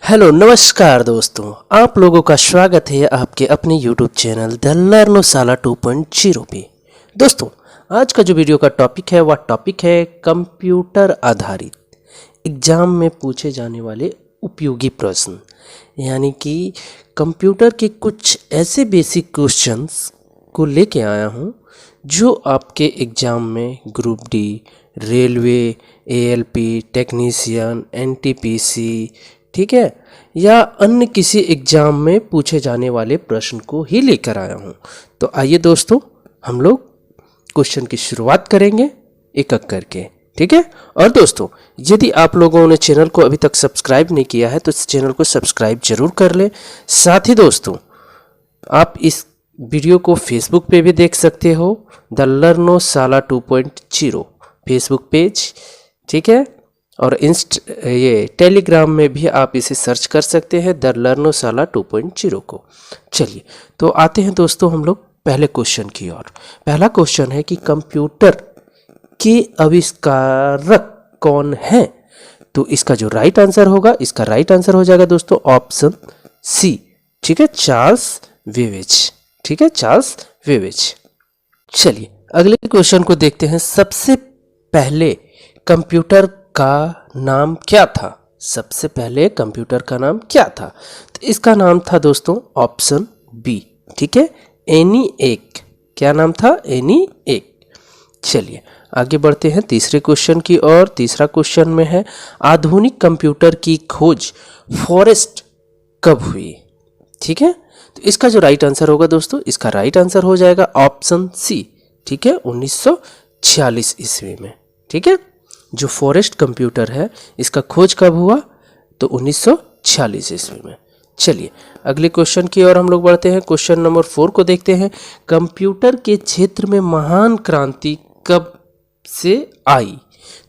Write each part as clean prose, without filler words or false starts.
Hello नमस्कार दोस्तों, आप लोगों का स्वागत है आपके अपने यूट्यूब चैनल द लर्नोशाला 2.0 पे। दोस्तों, आज का जो वीडियो का टॉपिक है वह टॉपिक है कंप्यूटर आधारित एग्जाम में पूछे जाने वाले उपयोगी प्रश्न, यानी कि कंप्यूटर के कुछ ऐसे बेसिक क्वेश्चंस को लेके आया हूँ जो आपके एग्ज़ाम में group D, railway, ALP, technician, NTPC, ठीक है, या अन्य किसी एग्ज़ाम में पूछे जाने वाले प्रश्न को ही लेकर आया हूँ। तो आइए दोस्तों, हम लोग क्वेश्चन की शुरुआत करेंगे एक एक करके, ठीक है। और दोस्तों, यदि आप लोगों ने चैनल को अभी तक सब्सक्राइब नहीं किया है तो इस चैनल को सब्सक्राइब जरूर कर लें। साथ ही दोस्तों, आप इस वीडियो को फेसबुक पे भी देख सकते हो, द लर्नोशाला 2.0 फेसबुक पेज, ठीक है। और ये टेलीग्राम में भी आप इसे सर्च कर सकते हैं, द लर्नोशाला 2.0 को। चलिए, तो आते हैं दोस्तों हम लोग पहले क्वेश्चन की ओर। पहला क्वेश्चन है कि कंप्यूटर के आविष्कारक कौन है? तो इसका जो राइट आंसर होगा, इसका राइट आंसर हो जाएगा दोस्तों ऑप्शन सी, ठीक है, चार्ल्स बेबेज, ठीक है, चार्ल्स बेबेज। चलिए अगले क्वेश्चन को देखते हैं। सबसे पहले कंप्यूटर का नाम क्या था? सबसे पहले कंप्यूटर का नाम क्या था? तो इसका नाम था दोस्तों ऑप्शन बी, ठीक है, ENIAC। क्या नाम था? ENIAC। चलिए आगे बढ़ते हैं तीसरे क्वेश्चन की ओर। तीसरा क्वेश्चन में है, आधुनिक कंप्यूटर की खोज फॉरेस्ट कब हुई? ठीक है, तो इसका जो राइट आंसर होगा दोस्तों, इसका राइट आंसर हो जाएगा ऑप्शन सी, ठीक है, 1946 ईस्वी में, ठीक है। जो फॉरेस्ट कंप्यूटर है इसका खोज कब हुआ? तो 1946 ईस्वी में। चलिए अगले क्वेश्चन की ओर हम लोग बढ़ते हैं। क्वेश्चन नंबर 4 को देखते हैं। कंप्यूटर के क्षेत्र में महान क्रांति कब से आई?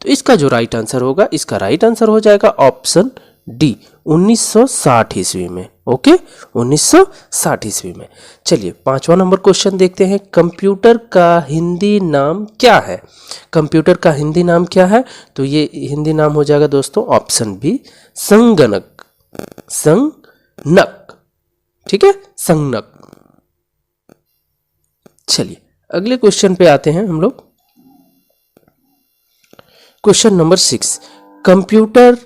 तो इसका जो राइट आंसर होगा, इसका राइट आंसर हो जाएगा ऑप्शन डी, 1960 ईस्वी में। ओके, 1960 ईस्वी में। चलिए पांचवा नंबर क्वेश्चन देखते हैं। कंप्यूटर का हिंदी नाम क्या है? कंप्यूटर का हिंदी नाम क्या है? तो ये हिंदी नाम हो जाएगा दोस्तों ऑप्शन बी, संगणक, संगणक, ठीक है, संगणक। चलिए अगले क्वेश्चन पे आते हैं हम लोग। क्वेश्चन नंबर 6, कंप्यूटर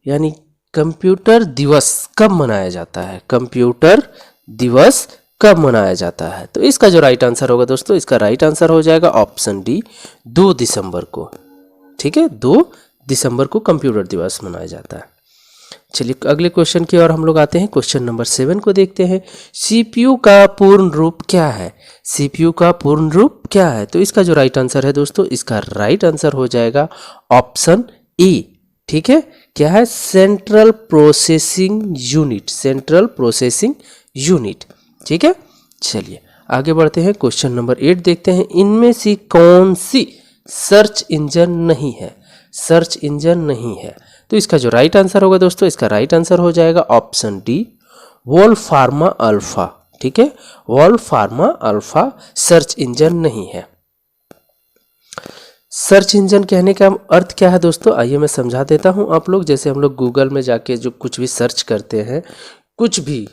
यानी कंप्यूटर दिवस कब मनाया जाता है? कंप्यूटर दिवस कब मनाया जाता है? तो इसका जो राइट आंसर होगा दोस्तों, इसका राइट आंसर हो जाएगा ऑप्शन डी, 2 दिसंबर को, ठीक है, 2 दिसंबर को कंप्यूटर दिवस मनाया जाता है। चलिए अगले क्वेश्चन की ओर हम लोग आते हैं। क्वेश्चन नंबर 7 को देखते हैं। सीपीयू का पूर्ण रूप क्या है? सीपीयू का पूर्ण रूप क्या है? तो इसका जो राइट आंसर है दोस्तों, इसका राइट आंसर हो जाएगा ऑप्शन ए, ठीक है, क्या है? Central processing unit, central processing unit, ठीक है। चलिए आगे बढ़ते हैं। क्वेश्चन नंबर 8 देखते हैं। इनमें से कौन सी सर्च इंजन नहीं है? सर्च इंजन नहीं है। तो इसका जो राइट आंसर होगा दोस्तों, इसका राइट आंसर हो जाएगा ऑप्शन डी, वोल्फार्मा अल्फा, ठीक है, वोल्फार्मा अल्फा सर्च इंजन नहीं है। सर्च इंजन कहने का अर्थ क्या है दोस्तों? आइए मैं समझा देता हूं आप लोग। जैसे हम लोग गूगल में जाके जो कुछ भी सर्च करते हैं, कुछ भी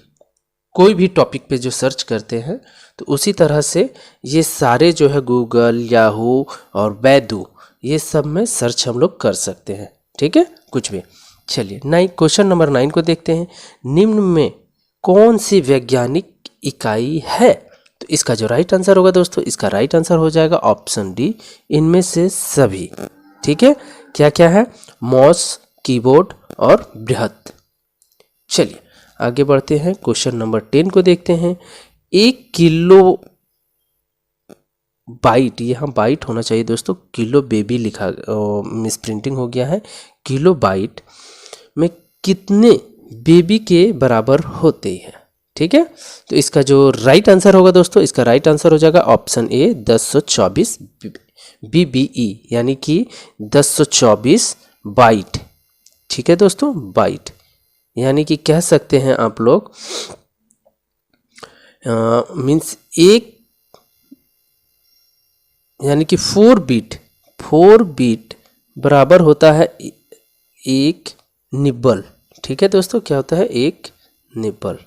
कोई भी टॉपिक पे जो सर्च करते हैं, तो उसी तरह से ये सारे जो है गूगल, याहू और बैदू, ये सब में सर्च हम लोग कर सकते हैं, ठीक है, कुछ भी। चलिए क्वेश्चन नंबर 9 को देखते हैं। निम्न में कौन सी वैज्ञानिक इकाई है? तो इसका जो राइट आंसर होगा दोस्तों, इसका राइट आंसर हो जाएगा ऑप्शन डी, इनमें से सभी, ठीक है। क्या क्या है? मॉस, कीबोर्ड और बृहत। चलिए आगे बढ़ते हैं। क्वेश्चन नंबर 10 को देखते हैं। 1 किलो बाइट, यहाँ बाइट होना चाहिए दोस्तों, किलो बेबी लिखा, मिस प्रिंटिंग हो गया है। किलो बाइट में कितने बेबी के बराबर होते हैं? ठीक है, तो इसका जो राइट आंसर होगा दोस्तों, इसका राइट आंसर हो जाएगा ऑप्शन ए, 1024 BBE, यानी कि 1024 बाइट, ठीक है दोस्तों, बाइट, यानी कि कह सकते हैं आप लोग मीन्स एक, यानी कि 4 बीट बराबर होता है 1 निब्बल, ठीक है दोस्तों, क्या होता है, एक निबल।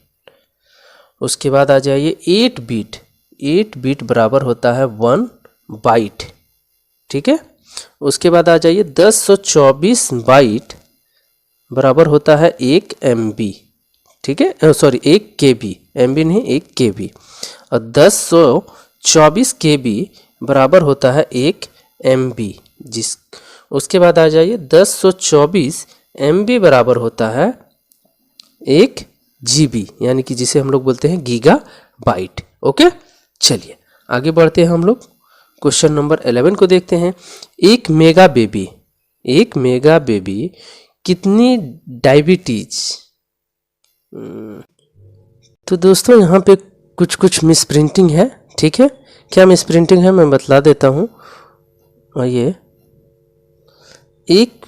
उसके बाद आ जाइए 8 बीट। 8 बीट बराबर होता है 1 बाइट। ठीक है। उसके बाद आ जाइए 1024 बाइट बराबर होता है 1 MB। ठीक है, सॉरी 1 KB, MB नहीं 1 KB। और 1024 KB बराबर होता है 1 MB। उसके बाद आ जाइए 1024 MB बराबर होता है 1 GB, यानी कि जिसे हम लोग बोलते हैं गीगा बाइट। ओके, चलिए आगे बढ़ते हैं हम लोग। क्वेश्चन नंबर 11 को देखते हैं। एक मेगा बेबी कितनी डायबिटीज। तो दोस्तों यहाँ पे कुछ मिस प्रिंटिंग है। ठीक है, क्या मिस प्रिंटिंग है मैं बतला देता हूँ। और ये 1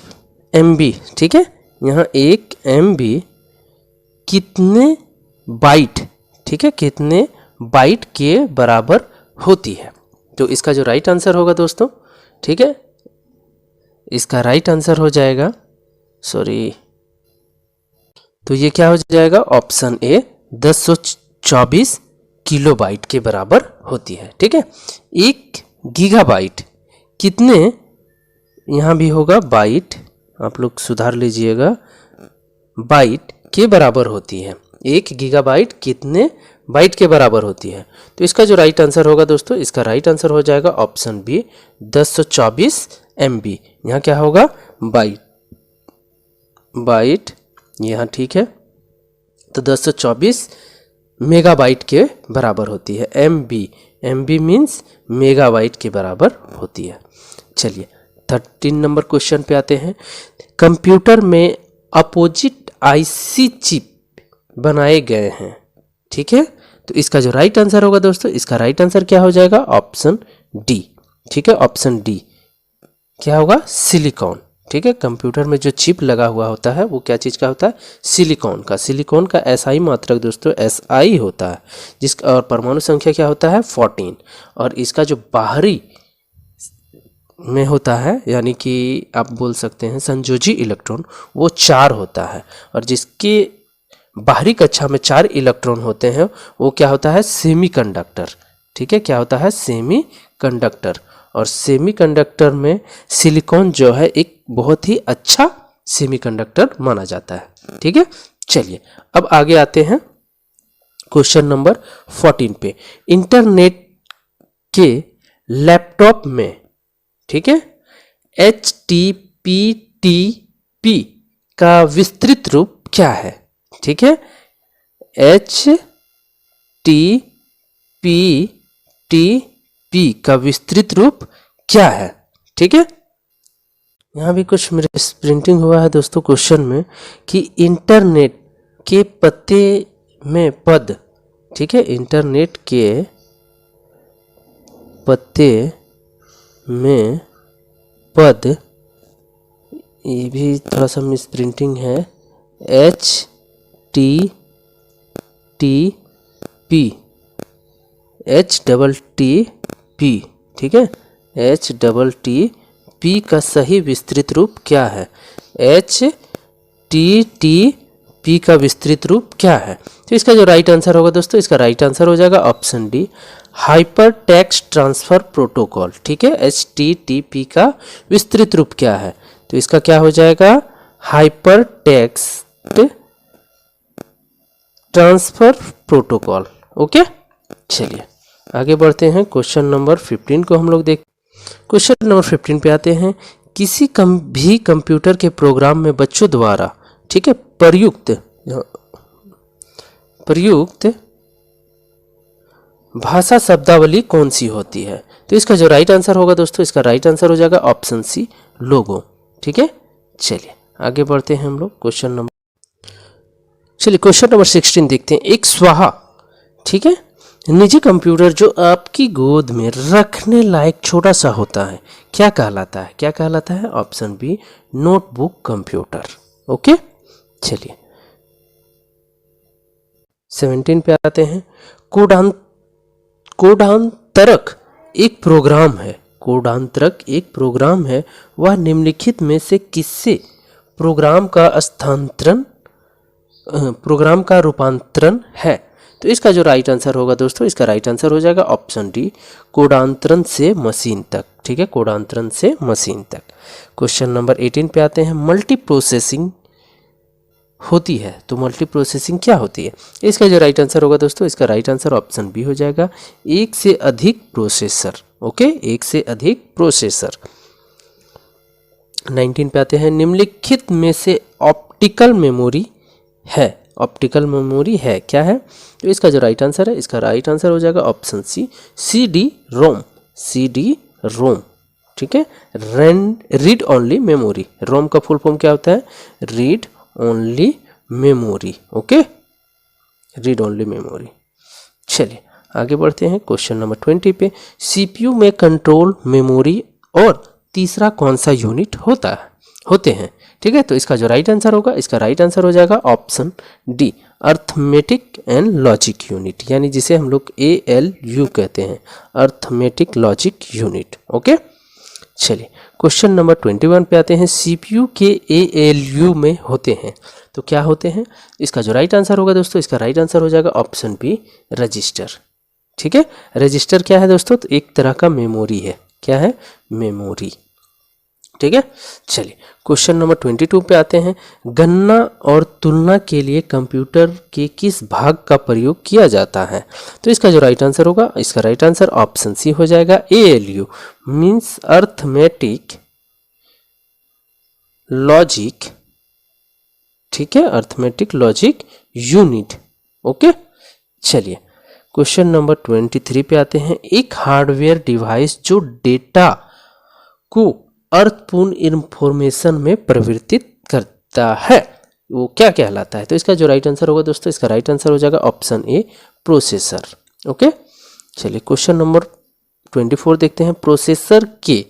MB, ठीक है, यहाँ 1 MB कितने बाइट, ठीक है, कितने बाइट के बराबर होती है। तो इसका जो राइट आंसर होगा दोस्तों, ठीक है, इसका राइट आंसर हो जाएगा, तो ये क्या हो जाएगा, ऑप्शन ए 1024 किलोबाइट के बराबर होती है। ठीक है। 1 गीगाबाइट कितने, यहाँ भी होगा बाइट, आप लोग सुधार लीजिएगा, बाइट के बराबर होती है। 1 गीगाबाइट कितने बाइट के बराबर होती है। तो इसका जो राइट आंसर होगा दोस्तों, इसका राइट आंसर हो जाएगा ऑप्शन बी 1024 MB। यहाँ क्या होगा, बाइट यहाँ, ठीक है, तो 1024 मेगाबाइट के बराबर होती है। MB मीन्स मेगाबाइट के बराबर होती है। चलिए 13 नंबर क्वेश्चन पे आते हैं। कंप्यूटर में अपोजिट IC चिप बनाए गए हैं। ठीक है, तो इसका जो राइट आंसर होगा दोस्तों, इसका राइट आंसर क्या हो जाएगा, ऑप्शन डी। ठीक है, ऑप्शन डी क्या होगा, सिलिकॉन। ठीक है, कंप्यूटर में जो चिप लगा हुआ होता है वो क्या चीज़ का होता है, सिलिकॉन का। सिलिकॉन का SI मात्रक दोस्तों SI होता है, जिसका और परमाणु संख्या क्या होता है, 14। और इसका जो बाहरी में होता है, यानी कि आप बोल सकते हैं संयोजी इलेक्ट्रॉन, वो 4 होता है। और जिसके बाहरी कक्षा में 4 इलेक्ट्रॉन होते हैं वो क्या होता है, सेमीकंडक्टर। ठीक है, क्या होता है, सेमीकंडक्टर। और सेमीकंडक्टर में सिलिकॉन जो है एक बहुत ही अच्छा सेमीकंडक्टर माना जाता है। ठीक है, चलिए अब आगे आते हैं क्वेश्चन नंबर 14 पे। इंटरनेट के लैपटॉप में, ठीक है, HTTP का विस्तृत रूप क्या है। ठीक है, HTTP का विस्तृत रूप क्या है। ठीक है, यहाँ भी कुछ मिस प्रिंटिंग हुआ है दोस्तों क्वेश्चन में कि इंटरनेट के पते में पद। ठीक है, इंटरनेट के पते में पद, ये भी थोड़ा सा मिस प्रिंटिंग है, HTTP, HTTP। ठीक है, HTTP का सही विस्तृत रूप क्या है, HTTP का विस्तृत रूप क्या है। तो इसका जो राइट आंसर होगा दोस्तों, इसका राइट आंसर हो जाएगा option D, hyper text transfer protocol. ठीक है, HTTP का विस्तृत रूप क्या है, तो इसका क्या हो जाएगा, hyper text transfer protocol. Okay, चलिए आगे बढ़ते हैं। क्वेश्चन नंबर 15 को हम लोग क्वेश्चन नंबर 15 पे आते हैं। किसी भी कंप्यूटर के प्रोग्राम में बच्चों द्वारा, ठीक है, प्रयुक्त भाषा शब्दावली कौन सी होती है। तो इसका जो राइट आंसर होगा दोस्तों, इसका राइट आंसर हो जाएगा ऑप्शन सी, लोगो। ठीक है, चलिए आगे बढ़ते हैं हम लोग क्वेश्चन नंबर 16 देखते हैं। एक स्वाहा, ठीक है, निजी कंप्यूटर जो आपकी गोद में रखने लायक छोटा सा होता है, क्या कहलाता है, क्या कहलाता है, option B, notebook computer. Okay, चलिए 17 पे आते हैं। कोडांतरक एक प्रोग्राम है, कोडांतरक एक प्रोग्राम है, वह निम्नलिखित में से किससे प्रोग्राम का स्थानांतरण प्रोग्राम का रूपांतरण है। तो इसका जो राइट आंसर होगा दोस्तों, इसका राइट आंसर हो जाएगा ऑप्शन डी, कोडांतरण से मशीन तक। ठीक है, कोडांतरण से मशीन तक। क्वेश्चन नंबर 18 पे आते हैं। मल्टी प्रोसेसिंग होती है तो मल्टी प्रोसेसिंग क्या होती है? इसका जो राइट आंसर होगा दोस्तों, इसका राइट आंसर ऑप्शन बी हो जाएगा, एक से अधिक प्रोसेसर। ओके, एक से अधिक प्रोसेसर। 19 पे आते हैं। निम्नलिखित में से ऑप्टिकल मेमोरी है, ऑप्टिकल मेमोरी है क्या है? तो इसका जो राइट आंसर है, इसका राइट आंसर हो जाएगा option C, C D ROM. C D ROM. ठीक है, रीड ओनली मेमोरी। रोम का फुल फॉर्म क्या होता है? Read only memory. Okay, read only memory. चलिए आगे बढ़ते हैं क्वेश्चन नंबर 20 पे। सीपीयू में कंट्रोल मेमोरी और तीसरा कौन सा यूनिट होते हैं? ठीक है, तो इसका जो राइट आंसर होगा, इसका राइट आंसर हो जाएगा option D, arithmetic and logic unit, यानी जिसे हम लोग ALU कहते हैं, अर्थमेटिक लॉजिक यूनिट। ओके, चलिए क्वेश्चन नंबर 21 पे आते हैं। सीपीयू के ALU में होते हैं तो क्या होते हैं? इसका जो राइट आंसर होगा दोस्तों, इसका राइट आंसर हो जाएगा ऑप्शन बी, रजिस्टर। ठीक है, रजिस्टर क्या है दोस्तों? तो एक तरह का मेमोरी है। क्या है? मेमोरी। ठीक है, चलिए क्वेश्चन नंबर 22 पे आते हैं। गणना और तुलना के लिए कंप्यूटर के किस भाग का प्रयोग किया जाता है? तो इसका जो राइट आंसर होगा, इसका राइट आंसर ऑप्शन सी हो जाएगा, ALU मीन्स अर्थमेटिक लॉजिक। ठीक है, अर्थमेटिक लॉजिक यूनिट। ओके, चलिए क्वेश्चन नंबर 23 पे आते हैं। एक हार्डवेयर डिवाइस जो डेटा को अर्थपूर्ण इंफॉर्मेशन में परिवर्तित करता है, वो क्या कहलाता है? तो इसका जो राइट आंसर होगा दोस्तों, इसका राइट आंसर हो जाएगा ऑप्शन ए, प्रोसेसर। ओके, चलिए क्वेश्चन नंबर 24 देखते हैं। प्रोसेसर के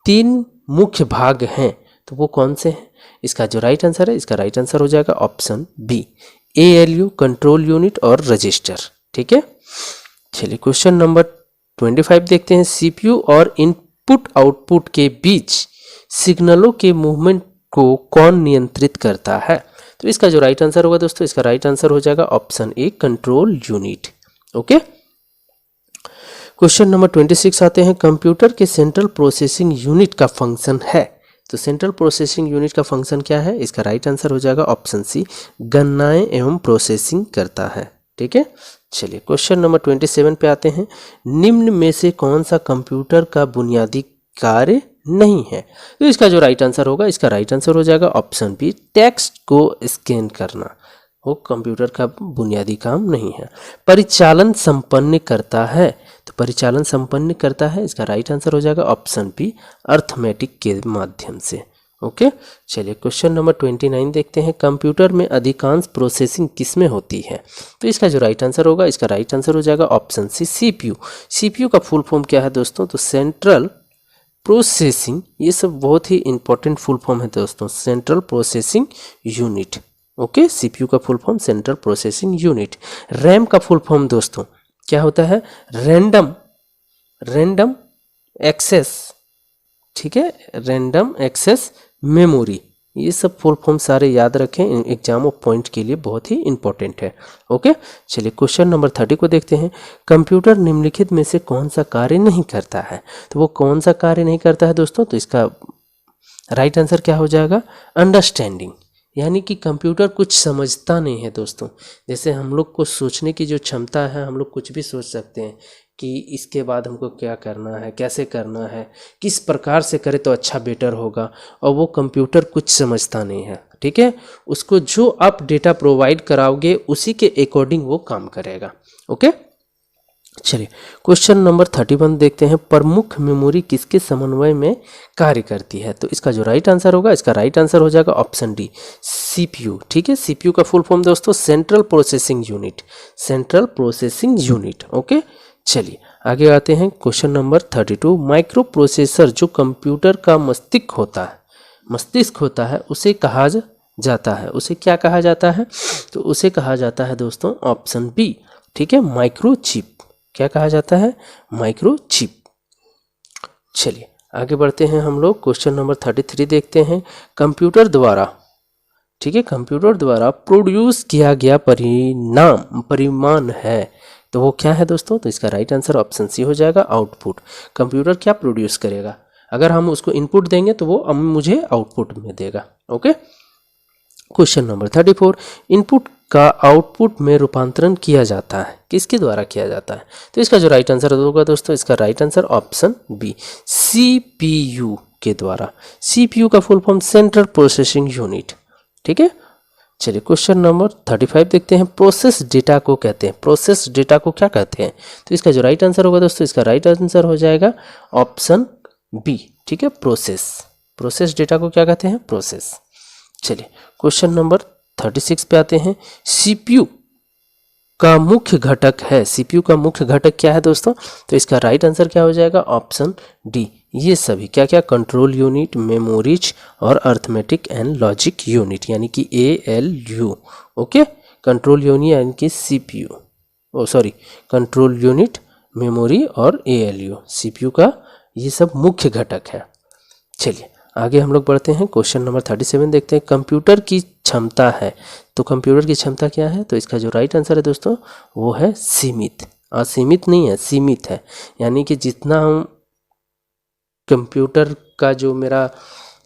3 मुख्य भाग हैं तो वो कौन से हैं? इसका जो राइट आंसर है, इसका राइट आंसर हो जाएगा option B, ALU control unit और रजिस्टर। ठीक है, चलिए क्वेश्चन नंबर 25 देखते हैं। सीपीयू और इनपुट आउटपुट के बीच सिग्नलों के मूवमेंट को कौन नियंत्रित करता है? तो इसका जो राइट आंसर होगा दोस्तों, इसका राइट आंसर हो जाएगा option A, control unit. Okay, question number 26 आते हैं। कंप्यूटर के सेंट्रल प्रोसेसिंग यूनिट का फंक्शन है तो सेंट्रल प्रोसेसिंग यूनिट का फंक्शन क्या है? इसका राइट आंसर हो जाएगा ऑप्शन सी, गणनाएं एवं प्रोसेसिंग करता है। ठीक है, चलिए क्वेश्चन नंबर 27 पे आते हैं। निम्न में से कौन सा कंप्यूटर का बुनियादी कार्य नहीं है? तो इसका जो राइट आंसर होगा, इसका राइट आंसर हो जाएगा ऑप्शन बी, टेक्स्ट को स्कैन करना। वो कंप्यूटर का बुनियादी काम नहीं है। परिचालन संपन्न करता है तो परिचालन संपन्न करता है, इसका राइट आंसर हो जाएगा ऑप्शन बी, अर्थमेटिक के माध्यम से। ओके, चलिए क्वेश्चन नंबर 29 देखते हैं। कंप्यूटर में अधिकांश प्रोसेसिंग किस में होती है? तो इसका जो राइट आंसर होगा, इसका राइट आंसर हो जाएगा ऑप्शन सी, CPU। CPU का फुल फॉर्म क्या है दोस्तों? तो सेंट्रल प्रोसेसिंग, ये सब बहुत ही इंपॉर्टेंट फुल फॉर्म है दोस्तों, central processing unit. Okay, CPU का full form central processing unit. RAM का फुल फॉर्म दोस्तों क्या होता है? Random access. ठीक है, रैंडम एक्सेस मेमोरी। ये सब फुल फॉर्म सारे याद रखें, एग्जाम ऑफ पॉइंट के लिए बहुत ही इंपॉर्टेंट है। ओके, चलिए क्वेश्चन नंबर 30 को देखते हैं। कंप्यूटर निम्नलिखित में से कौन सा कार्य नहीं करता है? तो वो कौन सा कार्य नहीं करता है दोस्तों? तो इसका राइट आंसर क्या हो जाएगा? अंडरस्टैंडिंग, यानी कि कंप्यूटर कुछ समझता नहीं है दोस्तों। जैसे हम लोग को सोचने की जो क्षमता है, हम लोग कुछ भी सोच सकते हैं कि इसके बाद हमको क्या करना है, कैसे करना है, किस प्रकार से करें तो अच्छा बेटर होगा, और वो कंप्यूटर कुछ समझता नहीं है। ठीक है, उसको जो आप डेटा प्रोवाइड कराओगे उसी के अकॉर्डिंग वो काम करेगा। ओके, चलिए क्वेश्चन नंबर 31 देखते हैं। प्रमुख मेमोरी किसके समन्वय में कार्य करती है? तो इसका जो राइट आंसर होगा, इसका राइट आंसर हो जाएगा ऑप्शन डी, CPU। ठीक है, CPU का फुल फॉर्म दोस्तों central processing unit, central processing unit. Okay, चलिए आगे आते हैं क्वेश्चन नंबर 32। माइक्रो प्रोसेसर जो कंप्यूटर का मस्तिष्क होता है उसे कहा जाता है, उसे क्या कहा जाता है? तो उसे कहा जाता है दोस्तों ऑप्शन बी, ठीक है, माइक्रोचिप। क्या कहा जाता है? माइक्रोचिप। चलिए आगे बढ़ते हैं हम लोग, क्वेश्चन नंबर 33 देखते हैं। कंप्यूटर द्वारा ठीक है, कंप्यूटर द्वारा प्रोड्यूस किया गया परिमाण है। तो वो क्या है दोस्तों? तो इसका राइट आंसर ऑप्शन सी हो जाएगा, आउटपुट। कंप्यूटर क्या प्रोड्यूस करेगा? अगर हम उसको इनपुट देंगे तो वो मुझे आउटपुट में देगा। ओके, क्वेश्चन नंबर 34, इनपुट का आउटपुट में रूपांतरण किया जाता है, किसके द्वारा किया जाता है? तो इसका जो राइट आंसर होगा दोस्तों, इसका right answer option B, CPU के द्वारा। सीपीयू का full form central processing unit. ठीक है, चलिए क्वेश्चन नंबर 35 देखते हैं। प्रोसेस डेटा को कहते हैं, प्रोसेस डेटा को क्या कहते हैं? तो इसका जो राइट आंसर होगा दोस्तों, इसका राइट आंसर हो जाएगा ऑप्शन बी। ठीक है, प्रोसेस डेटा को क्या कहते हैं? प्रोसेस। चलिए क्वेश्चन नंबर 36 पे आते हैं। सीपीयू का मुख्य घटक है, सीपीयू का मुख्य घटक क्या है दोस्तों? तो इसका राइट आंसर क्या हो जाएगा? ऑप्शन डी, ये सभी क्या क्या? कंट्रोल यूनिट, मेमोरीज और अर्थमेटिक एंड लॉजिक यूनिट, यानी कि ALU। ओके, कंट्रोल यूनिट यानी कि सीपीयू, कंट्रोल यूनिट, मेमोरी और ALU, सीपीयू का ये सब मुख्य घटक है। चलिए आगे हम लोग बढ़ते हैं, क्वेश्चन नंबर 37 देखते हैं। कंप्यूटर की क्षमता है, तो कंप्यूटर की क्षमता क्या है? तो इसका जो राइट आंसर है दोस्तों, वो है सीमित। असीमित नहीं है, सीमित है। यानी कि जितना हम कंप्यूटर का जो मेरा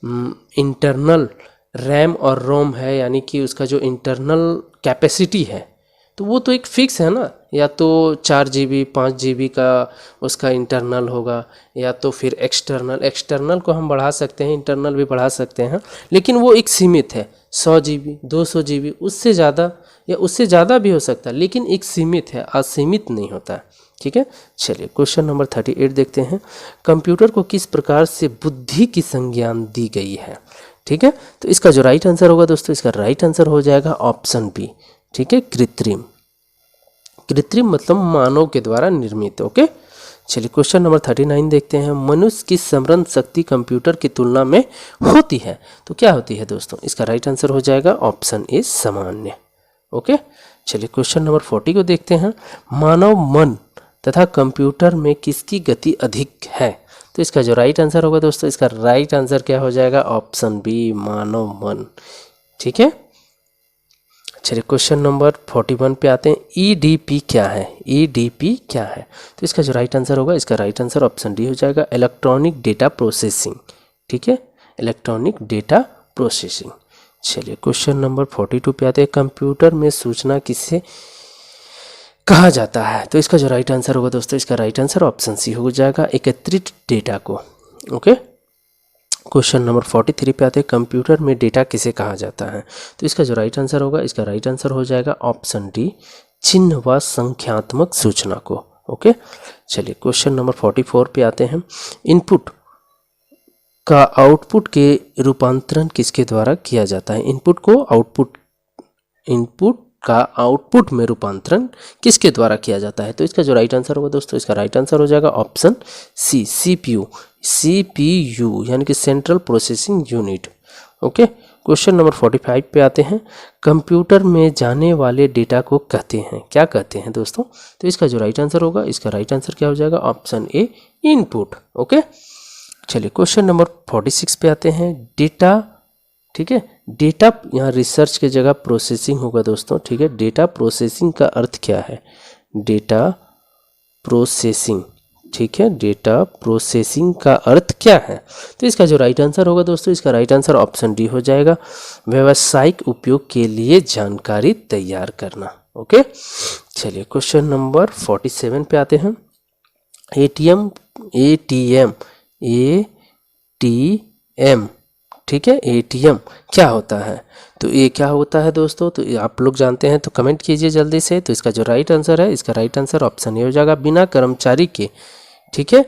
इंटरनल रैम और रोम है, यानी कि उसका जो इंटरनल कैपेसिटी है, तो वो तो एक फिक्स है ना, या तो 4 GB 5 GB का उसका इंटरनल होगा, या तो फिर एक्सटर्नल को हम बढ़ा सकते हैं, इंटरनल भी बढ़ा सकते हैं, लेकिन वो एक सीमित है। 100 GB 200 GB, उससे ज़्यादा या उससे ज़्यादा भी हो सकता है, लेकिन एक सीमित है, असीमित नहीं होता है। ठीक है, चलिए क्वेश्चन नंबर 38 देखते हैं। कंप्यूटर को किस प्रकार से बुद्धि की संज्ञान दी गई है? ठीक है, तो इसका जो राइट आंसर होगा दोस्तों, इसका राइट आंसर हो जाएगा ऑप्शन बी। ठीक है, कृत्रिम। कृत्रिम मतलब मानव के द्वारा निर्मित। ओके, चलिए क्वेश्चन नंबर 39 देखते हैं। मनुष्य की स्मरण शक्ति कंप्यूटर की तुलना में होती है, तो क्या होती है दोस्तों? इसका राइट आंसर हो जाएगा ऑप्शन ए, सामान्य। ओके, चलिए क्वेश्चन नंबर 40 को देखते हैं। मानव मन तथा कंप्यूटर में किसकी गति अधिक है? तो इसका जो राइट आंसर होगा दोस्तों, इसका राइट आंसर क्या हो जाएगा? ऑप्शन बी, मानव मन। ठीक है, चलिए क्वेश्चन नंबर 41 पे आते हैं। EDP क्या है? EDP क्या है? तो इसका जो राइट आंसर होगा, इसका राइट आंसर ऑप्शन डी हो जाएगा, इलेक्ट्रॉनिक डेटा प्रोसेसिंग। ठीक है, इलेक्ट्रॉनिक डेटा प्रोसेसिंग। चलिए क्वेश्चन नंबर 42 पे आते हैं। कंप्यूटर में सूचना किसे कहा जाता है? तो इसका जो राइट आंसर होगा दोस्तों, इसका राइट आंसर ऑप्शन सी हो जाएगा, एकत्रित डेटा को। ओके, क्वेश्चन नंबर 43 पे आते हैं। कंप्यूटर में डेटा किसे कहा जाता है? तो इसका जो राइट आंसर होगा, इसका राइट आंसर हो जाएगा ऑप्शन डी, चिन्ह व संख्यात्मक सूचना को। ओके, चलिए क्वेश्चन नंबर 44 पे आते हैं। इनपुट का आउटपुट के रूपांतरण किसके द्वारा किया जाता है? इनपुट का आउटपुट में रूपांतरण किसके द्वारा किया जाता है? तो इसका जो राइट आंसर होगा दोस्तों, इसका राइट आंसर हो जाएगा ऑप्शन सी, CPU यानी कि central processing unit. Okay, question number 45 पे आते हैं। कंप्यूटर में जाने वाले डेटा को कहते हैं, क्या कहते हैं दोस्तों? तो इसका जो राइट आंसर होगा, इसका राइट आंसर क्या हो जाएगा? Option A, input. ओके, चलिए क्वेश्चन नंबर 46 पे आते हैं। डेटा, ठीक है, डेटा यहाँ रिसर्च के जगह प्रोसेसिंग होगा दोस्तों। ठीक है, डेटा प्रोसेसिंग का अर्थ क्या है? डेटा प्रोसेसिंग, ठीक है, डेटा प्रोसेसिंग का अर्थ क्या है? तो इसका जो राइट आंसर होगा दोस्तों, इसका राइट आंसर ऑप्शन डी हो जाएगा, व्यावसायिक उपयोग के लिए जानकारी तैयार करना। ओके, चलिए क्वेश्चन नंबर 47 पे आते हैं। ATM, ठीक है, ATM क्या होता है? तो ये क्या होता है दोस्तों? तो आप लोग जानते हैं तो कमेंट कीजिए जल्दी से। तो इसका जो राइट आंसर है, इसका राइट आंसर ऑप्शन ए हो जाएगा, बिना कर्मचारी के। ठीक है,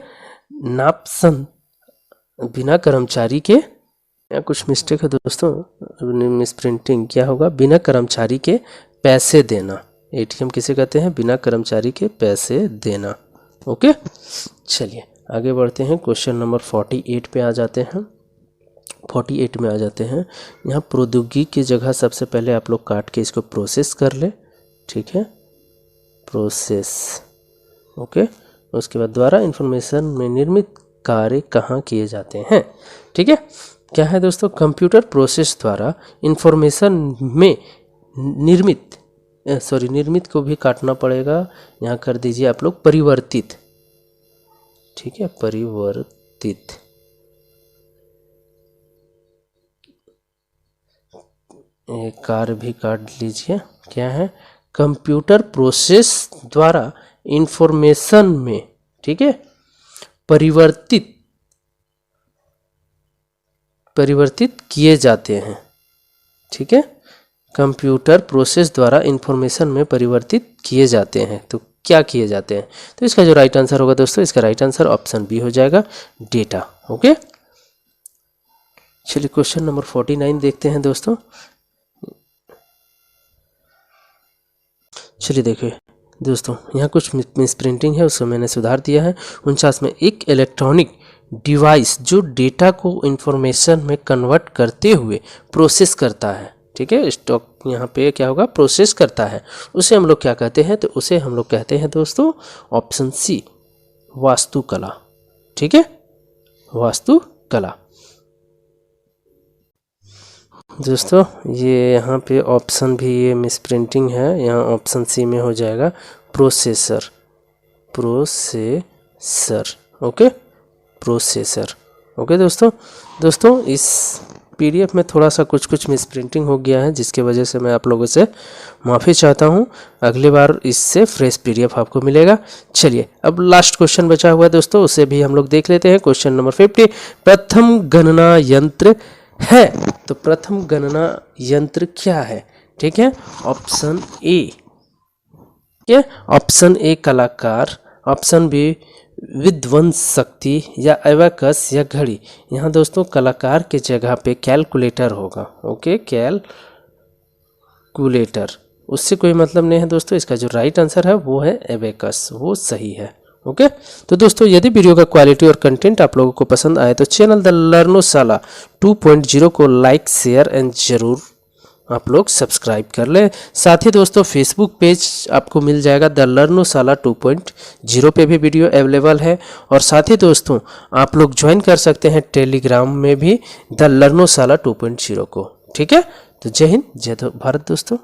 बिना कर्मचारी के, या कुछ मिस्टेक है दोस्तों, मिस प्रिंटिंग, क्या होगा? बिना कर्मचारी के पैसे देना। ATM किसे कहते हैं? बिना कर्मचारी के पैसे देना। ओके, चलिए आगे बढ़ते हैं, क्वेश्चन नंबर 48 पे आ जाते हैं। 48 में आ जाते हैं। यहाँ प्रौद्योगिकी की जगह सबसे पहले आप लोग काट के इसको प्रोसेस कर ले। ठीक है, प्रोसेस। ओके, उसके बाद द्वारा इन्फॉर्मेशन में निर्मित कार्य कहाँ किए जाते हैं? ठीक है, क्या है दोस्तों, कंप्यूटर प्रोसेस द्वारा इंफॉर्मेशन में निर्मित, निर्मित को भी काटना पड़ेगा, यहाँ कर दीजिए आप लोग परिवर्तित, ठीक है, परिवर्तित, एक कार्य भी काट लीजिए। क्या है, कंप्यूटर प्रोसेस द्वारा इंफॉर्मेशन में, ठीक है, परिवर्तित किए जाते हैं, ठीक है, कंप्यूटर प्रोसेस द्वारा इंफॉर्मेशन में परिवर्तित किए जाते हैं। तो क्या किए जाते हैं, तो इसका जो राइट आंसर होगा दोस्तों, इसका राइट आंसर ऑप्शन बी हो जाएगा, डेटा। ओके, चलिए क्वेश्चन नंबर 49 देखते हैं दोस्तों। चलिए देखिए दोस्तों, यहाँ कुछ मिस प्रिंटिंग है, उसको मैंने सुधार दिया है। 49 में, एक इलेक्ट्रॉनिक डिवाइस जो डेटा को इंफॉर्मेशन में कन्वर्ट करते हुए प्रोसेस करता है, ठीक है, स्टॉक यहाँ पे क्या होगा, प्रोसेस करता है, उसे हम लोग क्या कहते हैं, तो उसे हम लोग कहते हैं दोस्तों ऑप्शन सी, वास्तुकला, ठीक है, वास्तुकला। दोस्तों ये यहाँ पे ऑप्शन भी ये मिस प्रिंटिंग है, यहाँ ऑप्शन सी में हो जाएगा प्रोसेसर, ओके, प्रोसेसर। ओके दोस्तों इस पीडीएफ में थोड़ा सा कुछ मिस प्रिंटिंग हो गया है, जिसके वजह से मैं आप लोगों से माफ़ी चाहता हूँ। अगली बार इससे फ्रेश पीडीएफ आपको मिलेगा। चलिए अब लास्ट क्वेश्चन बचा हुआ है दोस्तों, उसे भी हम लोग देख लेते हैं। क्वेश्चन नंबर 50, प्रथम गणना यंत्र है, तो प्रथम गणना यंत्र क्या है, ठीक है, ऑप्शन ए, ठीक है, ऑप्शन ए कलाकार, ऑप्शन बी विध्वंस शक्ति या एबाकस या घड़ी। यहाँ दोस्तों कलाकार के जगह पे कैलकुलेटर होगा, ओके, कैलकुलेटर, उससे कोई मतलब नहीं है दोस्तों। इसका जो राइट आंसर है वो है एबाकस, वो सही है। ओके तो दोस्तों यदि वीडियो का क्वालिटी और कंटेंट आप लोगों को पसंद आए तो चैनल द लर्नोशाला 2.0 को लाइक, शेयर एंड जरूर आप लोग सब्सक्राइब कर लें। साथ ही दोस्तों फेसबुक पेज आपको मिल जाएगा द लर्नोशाला 2.0 पे भी वीडियो अवेलेबल है, और साथ ही दोस्तों आप लोग ज्वाइन कर सकते हैं टेलीग्राम में भी द लर्नोशाला 2.0 को, ठीक है। तो जय हिंद, जय भारत दोस्तों।